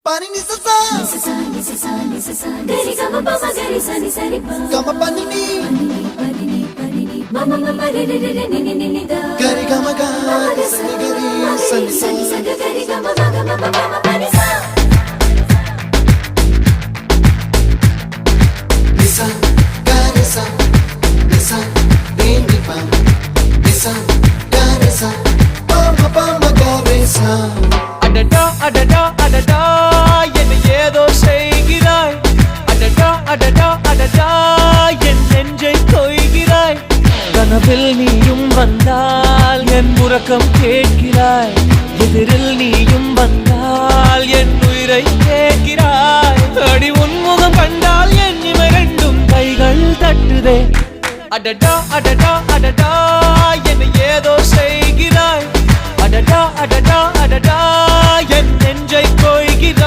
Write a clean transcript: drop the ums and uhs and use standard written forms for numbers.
Pani ni sa sa gari ga ma pa ma gari sa ni sa ri pa ga ma pa ni ma ma ma ma re re re ni ni ni da gari ga ma ga sa ni gari sa ni sa gari ga ma ga ma pa ma pa ni sa ni sa gari sa re ni pa ni sa gari sa pa ma gari sa adada adada adada என்ன ஏதோ செய்கிறாய் adada adada adada என் நெஞ்சை கொய்கிறாய் கனவில் நீயும் வந்தால் என் உறக்கம் கேட்கிறாய் எதிரில் நீயும் வந்தால் என் உயிரை கேட்கிறாய் அடி உன்முகம் கண்டால் என் இமை ரெண்டும் கைகள் தட்டுதே adada adada adada என்ன ஏதோ செய்கிறாய் adada adada adada என் நெஞ்சை கொய்கிறாய்